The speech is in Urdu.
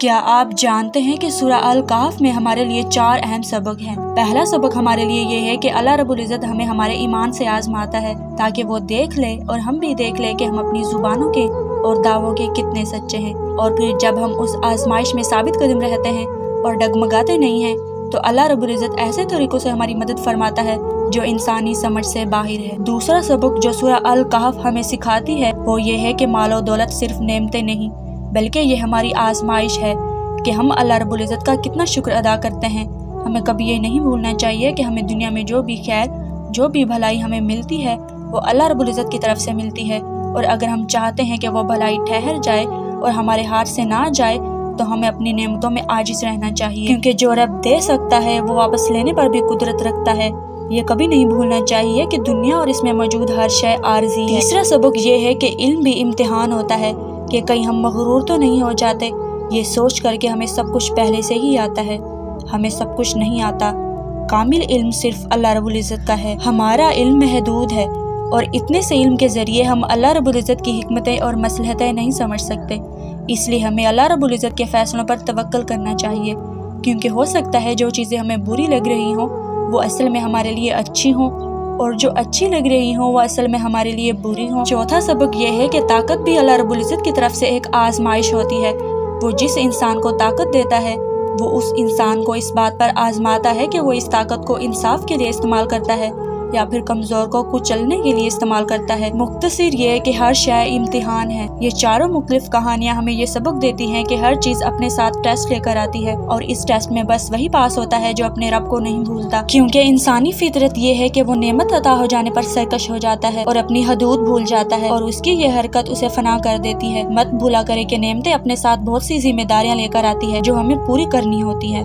کیا آپ جانتے ہیں کہ سورہ الکہف میں ہمارے لیے 4 اہم سبق ہیں۔ پہلا سبق ہمارے لیے یہ ہے کہ اللہ رب العزت ہمیں ہمارے ایمان سے آزماتا ہے تاکہ وہ دیکھ لے اور ہم بھی دیکھ لے کہ ہم اپنی زبانوں کے اور دعووں کے کتنے سچے ہیں، اور پھر جب ہم اس آزمائش میں ثابت قدم رہتے ہیں اور ڈگمگاتے نہیں ہیں تو اللہ رب العزت ایسے طریقوں سے ہماری مدد فرماتا ہے جو انسانی سمجھ سے باہر ہے۔ دوسرا سبق جو سورہ الکہف ہمیں سکھاتی ہے وہ یہ ہے کہ مال و دولت صرف نعمتیں نہیں بلکہ یہ ہماری آزمائش ہے کہ ہم اللہ رب العزت کا کتنا شکر ادا کرتے ہیں۔ ہمیں کبھی یہ نہیں بھولنا چاہیے کہ ہمیں دنیا میں جو بھی خیر، جو بھی بھلائی ہمیں ملتی ہے وہ اللہ رب العزت کی طرف سے ملتی ہے، اور اگر ہم چاہتے ہیں کہ وہ بھلائی ٹھہر جائے اور ہمارے ہاتھ سے نہ جائے تو ہمیں اپنی نعمتوں میں عاجز رہنا چاہیے، کیونکہ جو رب دے سکتا ہے وہ واپس لینے پر بھی قدرت رکھتا ہے۔ یہ کبھی نہیں بھولنا چاہیے کہ دنیا اور اس میں موجود ہر شے عارضی ہے۔ تیسرا سبق یہ ہے کہ علم بھی امتحان ہوتا ہے کہ کہیں ہم مغرور تو نہیں ہو جاتے یہ سوچ کر کے ہمیں سب کچھ پہلے سے ہی آتا ہے۔ ہمیں سب کچھ نہیں آتا، کامل علم صرف اللہ رب العزت کا ہے۔ ہمارا علم محدود ہے اور اتنے سے علم کے ذریعے ہم اللہ رب العزت کی حکمتیں اور مصلحتیں نہیں سمجھ سکتے، اس لیے ہمیں اللہ رب العزت کے فیصلوں پر توکل کرنا چاہیے، کیونکہ ہو سکتا ہے جو چیزیں ہمیں بری لگ رہی ہوں وہ اصل میں ہمارے لیے اچھی ہوں، اور جو اچھی لگ رہی ہوں وہ اصل میں ہمارے لیے بری ہوں۔ چوتھا سبق یہ ہے کہ طاقت بھی اللہ رب العزت کی طرف سے ایک آزمائش ہوتی ہے۔ وہ جس انسان کو طاقت دیتا ہے وہ اس انسان کو اس بات پر آزماتا ہے کہ وہ اس طاقت کو انصاف کے لیے استعمال کرتا ہے یا پھر کمزور کو کچلنے کے لیے استعمال کرتا ہے۔ مختصر یہ ہے کہ ہر شے امتحان ہے۔ یہ چاروں مختلف کہانیاں ہمیں یہ سبق دیتی ہیں کہ ہر چیز اپنے ساتھ ٹیسٹ لے کر آتی ہے، اور اس ٹیسٹ میں بس وہی پاس ہوتا ہے جو اپنے رب کو نہیں بھولتا، کیونکہ انسانی فطرت یہ ہے کہ وہ نعمت عطا ہو جانے پر سرکش ہو جاتا ہے اور اپنی حدود بھول جاتا ہے، اور اس کی یہ حرکت اسے فنا کر دیتی ہے۔ مت بھولا کرے کہ نعمتیں اپنے ساتھ بہت سی ذمہ داریاں لے کر آتی ہے جو ہمیں پوری کرنی ہوتی ہے۔